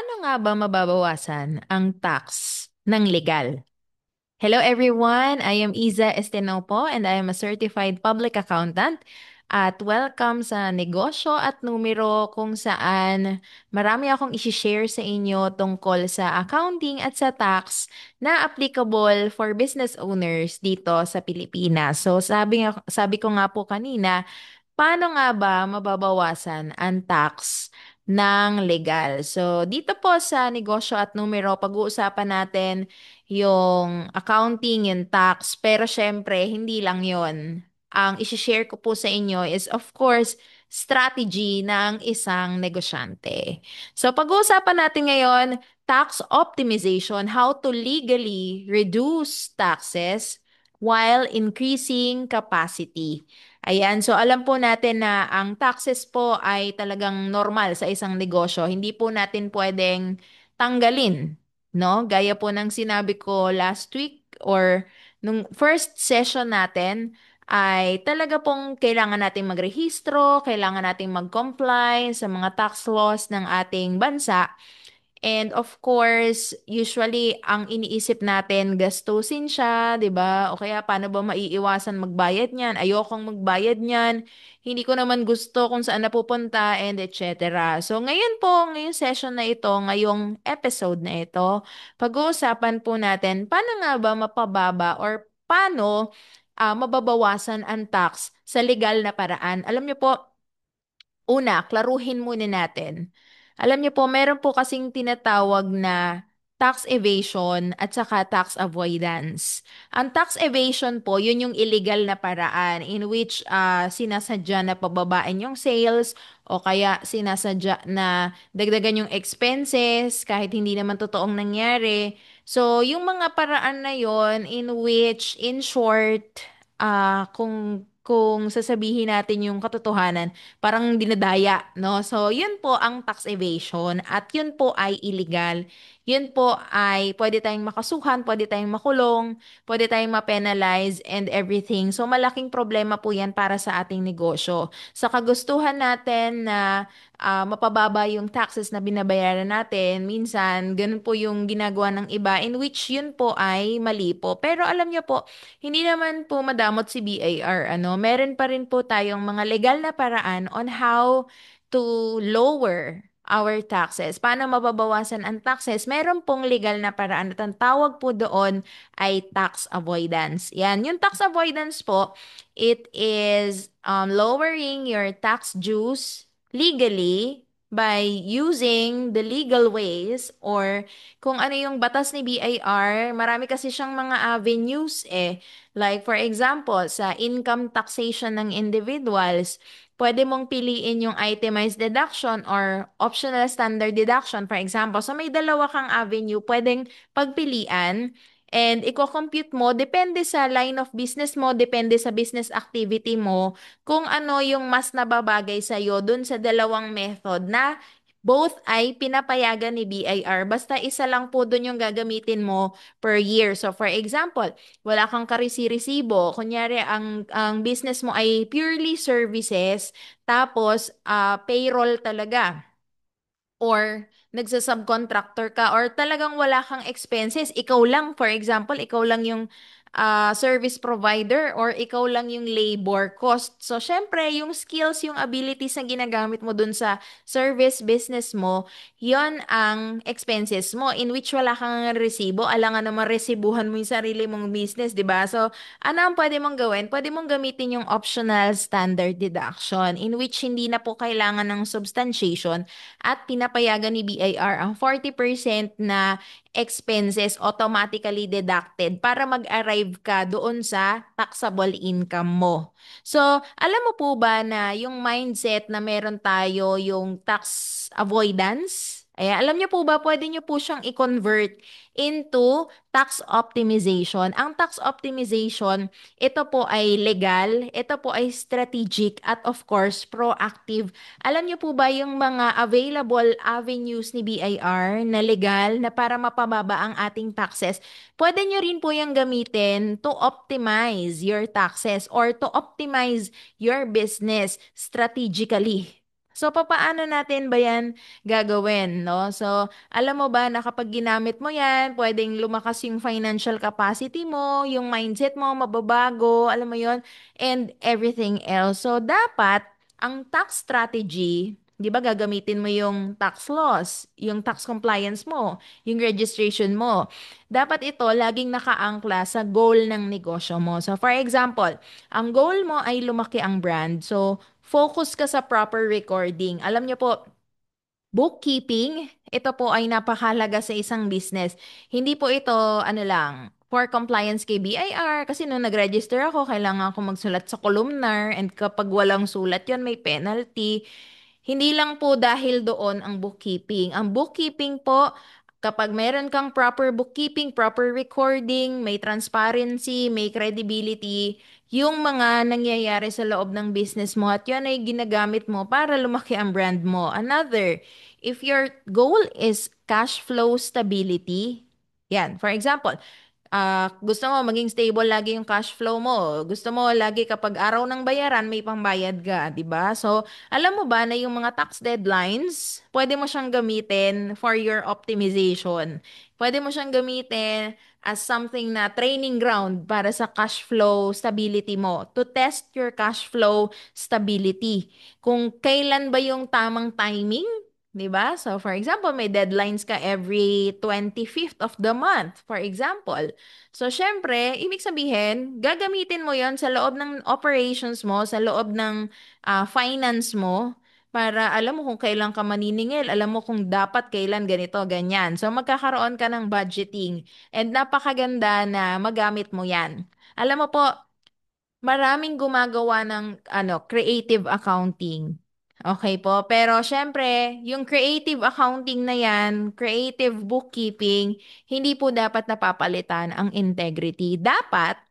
Paano nga ba mababawasan ang tax ng legal? Hello everyone, I am Iza Estenopo and I am a certified public accountant. At welcome sa Negosyo at Numero kung saan marami akong isi-share sa inyo tungkol sa accounting at sa tax na applicable for business owners dito sa Pilipinas. So sabi ko nga po kanina, paano nga ba mababawasan ang tax ng legal? So, dito po sa negosyo at numero, pag-uusapan natin yung accounting, yung tax, pero syempre, hindi lang yon. Ang isi-share ko po sa inyo is, of course, strategy ng isang negosyante. So, pag-uusapan natin ngayon, tax optimization, how to legally reduce taxes while increasing capacity. Ayan, so alam po natin na ang taxes po ay talagang normal sa isang negosyo. Hindi po natin pwedeng tanggalin, no? Gaya po ng sinabi ko last week or nung first session natin ay talaga pong kailangan nating magrehistro, kailangan nating mag-comply sa mga tax laws ng ating bansa. And of course, usually ang iniisip natin gastusin siya, 'di ba? O kaya paano ba maiiwasan magbayad niyan? Ayokong magbayad niyan. Hindi ko naman gusto kung saan napupunta and etc. So ngayon po, ngayong session na ito, ngayong episode na ito, pag-uusapan po natin paano nga ba mapababa or paano mababawasan ang tax sa legal na paraan. Alam niyo po, una, klaruhin muna natin. Alam niyo po, meron po kasing tinatawag na tax evasion at saka tax avoidance. Ang tax evasion po, yun yung illegal na paraan in which sinasadya na pababain yung sales o kaya sinasadya na dagdagan yung expenses kahit hindi naman totoong nangyari. So, yung mga paraan na yon in which, in short, kung sasabihin natin yung katotohanan, parang dinadaya, no? So, yun po ang tax evasion at yun po ay illegal. Yun po ay pwede tayong makasuhan, pwede tayong makulong, pwede tayong ma-penalize and everything. So, malaking problema po yan para sa ating negosyo. Sa kagustuhan natin na mapababa yung taxes na binabayaran natin, minsan, ganun po yung ginagawa ng iba in which yun po ay mali po. Pero alam niyo po, hindi naman po madamot si BIR, ano, meron pa rin po tayong mga legal na paraan on how to lower our taxes. Paano mababawasan ang taxes? Meron pong legal na paraan at ang tawag po doon ay tax avoidance. Yan, yung tax avoidance po, it is lowering your tax dues legally by using the legal ways or kung ano yung batas ni BIR, marami kasi siyang mga avenues eh. Like for example, sa income taxation ng individuals, pwede mong piliin yung itemized deduction or optional standard deduction. For example, so may dalawa kang avenue, pwedeng pagpilian and i-compute mo, depende sa line of business mo, depende sa business activity mo, kung ano yung mas nababagay sa'yo dun sa dalawang method na both ay pinapayagan ni BIR. Basta isa lang po dun yung gagamitin mo per year. So for example, wala kang karisi-resibo. Kunyari, ang business mo ay purely services, tapos payroll talaga or nagsa-subcontractor ka or talagang wala kang expenses, ikaw lang, for example, ikaw lang yung service provider or ikaw lang yung labor cost. So, syempre, yung skills, yung abilities na ginagamit mo dun sa service business mo, yon ang expenses mo in which wala kang resibo. Alangan naman resibuhan mo yung sarili mong business, di ba? So, ano ang pwede mong gawin? Pwede mong gamitin yung optional standard deduction in which hindi na po kailangan ng substantiation at pinapayagan ni BIR ang 40% na expenses automatically deducted para mag-arrive ka doon sa taxable income mo. So, alam mo po ba na yung mindset na meron tayo yung tax avoidance? Ayan, alam niyo po ba, pwede niyo po siyang i-convert into tax optimization. Ang tax optimization, ito po ay legal, ito po ay strategic at of course proactive. Alam niyo po ba yung mga available avenues ni BIR na legal na para mapababa ang ating taxes? Pwede niyo rin po yung gamitin to optimize your taxes or to optimize your business strategically. So, papaano natin ba yan gagawin, no? So, alam mo ba na kapag ginamit mo yan, pwedeng lumakas yung financial capacity mo, yung mindset mo, mababago, alam mo yon, and everything else. So, dapat, ang tax strategy, di ba gagamitin mo yung tax laws, yung tax compliance mo, yung registration mo. Dapat ito laging nakaangkla sa goal ng negosyo mo. So, for example, ang goal mo ay lumaki ang brand. So, focus ka sa proper recording. Alam niyo po, bookkeeping, ito po ay napakahalaga sa isang business. Hindi po ito, ano lang, for compliance kay BIR. Kasi nung nag-register ako, kailangan ako magsulat sa columnar and kapag walang sulat yon may penalty. Hindi lang po dahil doon ang bookkeeping. Ang bookkeeping po, kapag meron kang proper bookkeeping, proper recording, may transparency, may credibility, yung mga nangyayari sa loob ng business mo at yun ay ginagamit mo para lumaki ang brand mo. Another, if your goal is cash flow stability, yan, for example, gusto mo maging stable lagi yung cash flow mo. Gusto mo lagi kapag araw ng bayaran, may pangbayad ka, 'di ba? So, alam mo ba na yung mga tax deadlines, pwede mo siyang gamitin for your optimization. Pwede mo siyang gamitin as something na training ground para sa cash flow stability mo, to test your cash flow stability. Kung kailan ba yung tamang timing, 'di ba? So for example, may deadlines ka every 25th of the month, for example. So syempre, ibig sabihin, gagamitin mo 'yon sa loob ng operations mo, sa loob ng finance mo para alam mo kung kailan ka maniningil, alam mo kung dapat kailan ganito, ganyan. So magkakaroon ka ng budgeting and napakaganda na magamit mo 'yan. Alam mo po, maraming gumagawa ng creative accounting. Okay po, pero syempre, yung creative accounting na yan, creative bookkeeping, hindi po dapat napapalitan ang integrity. Dapat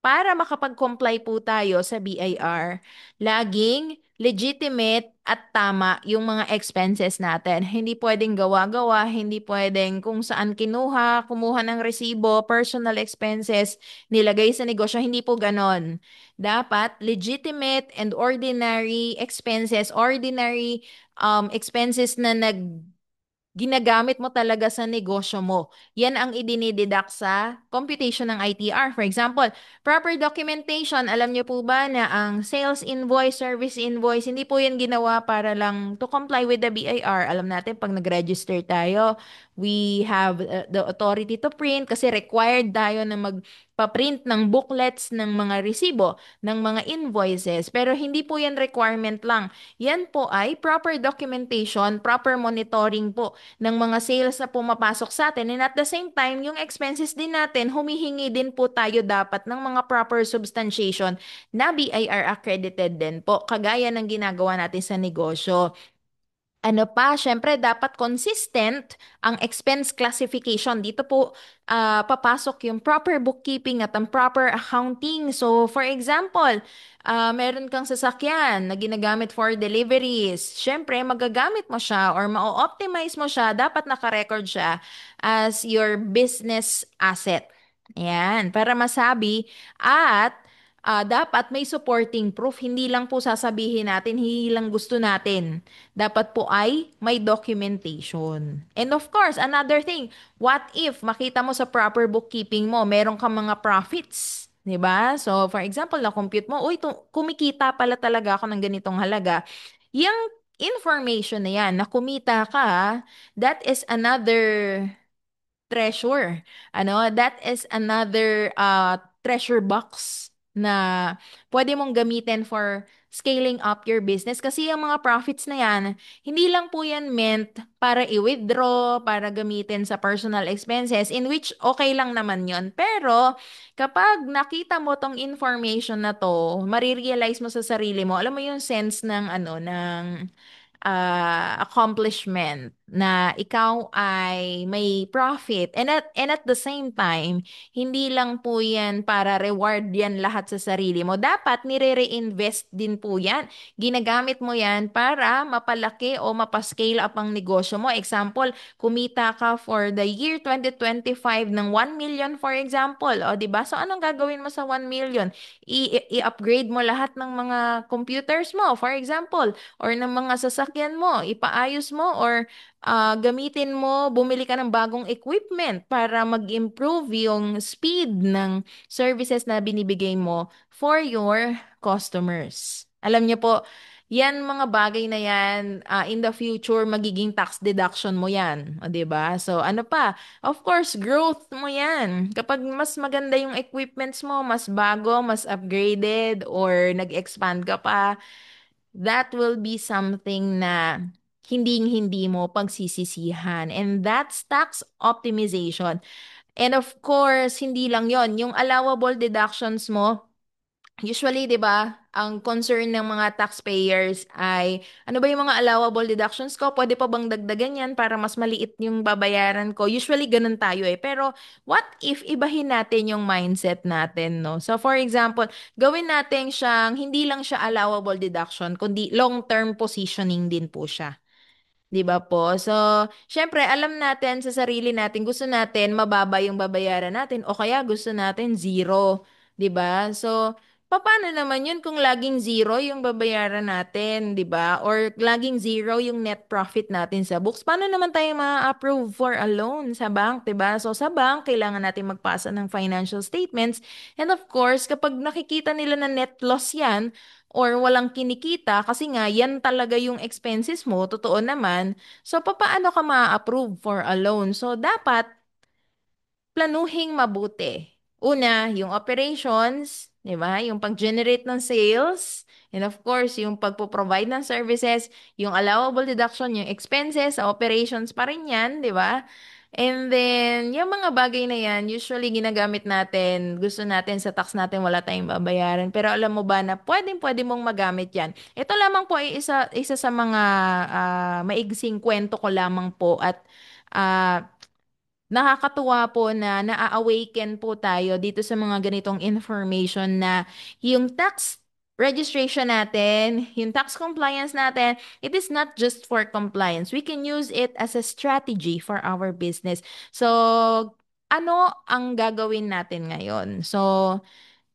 para makapag-comply po tayo sa BIR, laging legitimate at tama yung mga expenses natin. Hindi pwedeng gawa-gawa, hindi pwedeng kung saan kinuha, kumuha ng resibo, personal expenses, nilagay sa negosyo. Hindi po ganon. Dapat legitimate and ordinary expenses, ordinary expenses na ginagamit mo talaga sa negosyo mo. Yan ang idinideduct sa computation ng ITR. For example, proper documentation. Alam niyo po ba na ang sales invoice, service invoice, hindi po yan ginawa para lang to comply with the BIR. Alam natin, pag nag-register tayo, we have the authority to print kasi required tayo na magpa-print ng booklets ng mga resibo, ng mga invoices. Pero hindi po yan requirement lang. Yan po ay proper documentation, proper monitoring po ng mga sales na pumapasok sa atin. And at the same time, yung expenses din natin, humihingi din po tayo dapat ng mga proper substantiation na BIR accredited din po, kagaya ng ginagawa natin sa negosyo. Ano pa, syempre dapat consistent ang expense classification. Dito po papasok yung proper bookkeeping at ang proper accounting. So for example, meron kang sasakyan na ginagamit for deliveries. Syempre magagamit mo siya or ma-optimize mo siya, dapat naka-record siya as your business asset. Yan, para masabi at dapat may supporting proof. Hindi lang po sasabihin natin, hindi lang gusto natin. Dapat po ay may documentation. And of course, another thing, what if makita mo sa proper bookkeeping mo, meron kang mga profits, 'di ba? So, for example, na-compute mo, uy, kumikita pala talaga ako ng ganitong halaga. Yung information na yan, na kumita ka, that is another treasure. That is another treasure box na pwede mong gamitin for scaling up your business kasi yung mga profits na yan, hindi lang po yan meant para i-withdraw, para gamitin sa personal expenses, in which okay lang naman yon. Pero kapag nakita mo tong information na to, marirealize mo sa sarili mo, alam mo yung sense ng accomplishment. na ikaw ay may profit. And at the same time, hindi lang po yan para reward yan lahat sa sarili mo. Dapat nire-reinvest din po yan. Ginagamit mo yan para mapalaki o mapascale up ang negosyo mo. Example, kumita ka for the year 2025 ng 1 million for example. O, di ba? So, anong gagawin mo sa 1 million? I-upgrade mo lahat ng mga computers mo, for example, or ng mga sasakyan mo, ipaayos mo, or gamitin mo, bumili ka ng bagong equipment para mag-improve yung speed ng services na binibigay mo for your customers. Alam niyo po, yan mga bagay na yan, in the future, magiging tax deduction mo yan. O, 'di ba? So, ano pa? Of course, growth mo yan. Kapag mas maganda yung equipments mo, mas bago, mas upgraded, or nag-expand ka pa, that will be something na hinding-hindi mo pagsisisihan. And that's tax optimization. And of course, hindi lang yon, yung allowable deductions mo. Usually, 'di ba, ang concern ng mga taxpayers ay ano ba yung mga allowable deductions ko? Pwede pa bang dagdagan 'yan para mas maliit yung babayaran ko? Usually ganun tayo eh. Pero what if ibahin natin yung mindset natin, no? So for example, gawin natin siyang hindi lang siya allowable deduction, kundi long-term positioning din po siya. 'Di ba po? So, syempre alam natin sa sarili natin, gusto natin mababa yung babayaran natin o kaya gusto natin zero, 'di ba? So, paano naman yun kung laging zero yung babayaran natin, 'di ba? Or laging zero yung net profit natin sa books. Paano naman tayo ma-approve for a loan sa bank, 'di ba? So, sa bank, kailangan natin magpasa ng financial statements. And of course, kapag nakikita nila na net loss 'yan, or walang kinikita kasi nga yan talaga yung expenses mo, totoo naman. So papaano ka ma-approve for a loan? So dapat planuhing mabuti. Una, yung operations, di ba? Yung pag-generate ng sales, and of course, yung pagpo-provide ng services, yung allowable deduction, yung expenses, sa operations pa rin yan, di ba? And then, yung mga bagay na yan, usually ginagamit natin, gusto natin sa tax natin, wala tayong babayaran. Pero alam mo ba na pwedeng-pwede mong magamit yan. Ito lamang po ay isa sa mga maigsing kwento ko lamang po at ah, nakakatuwa po na na-awaken po tayo dito sa mga ganitong information na yung tax registration natin, yung tax compliance natin, it is not just for compliance. We can use it as a strategy for our business. So, ano ang gagawin natin ngayon? So,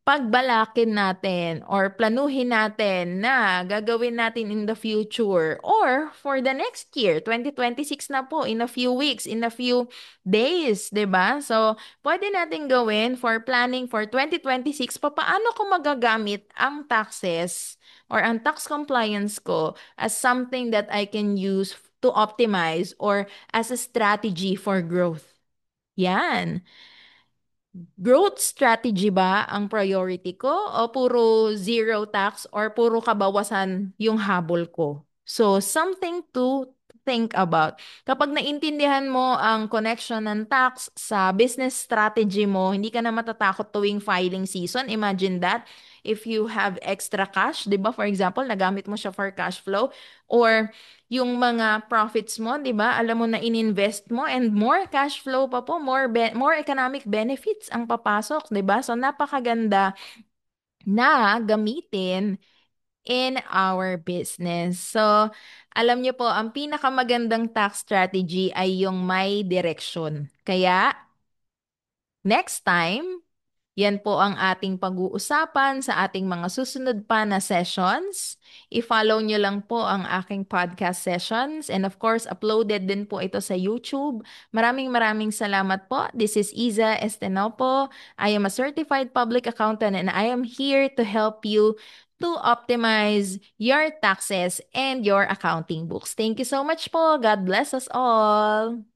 pagbalakin natin or planuhin natin na gagawin natin in the future or for the next year, 2026 na po, in a few weeks, in a few days, 'di ba? So, pwede natin gawin for planning for 2026, paano ko magagamit ang taxes or ang tax compliance ko as something that I can use to optimize or as a strategy for growth. Yan. Growth strategy ba ang priority ko o puro zero tax or puro kabawasan yung habol ko? So, something to think about. Kapag naintindihan mo ang connection ng tax sa business strategy mo, hindi ka na matatakot tuwing filing season. Imagine that. If you have extra cash, 'di ba? For example, nagamit mo siya for cash flow or yung mga profits mo, 'di ba? Alam mo na ininvest mo and more cash flow pa po, more economic benefits ang papasok, 'di ba? So napakaganda na gamitin in our business. So alam niyo po, ang pinakamagandang tax strategy ay yung may direksyon. Kaya next time, yan po ang ating pag-uusapan sa ating mga susunod pa na sessions. I-follow nyo lang po ang aking podcast sessions. And of course, uploaded din po ito sa YouTube. Maraming maraming salamat po. This is Iza Estenopo. I am a certified public accountant and I am here to help you to optimize your taxes and your accounting books. Thank you so much po. God bless us all.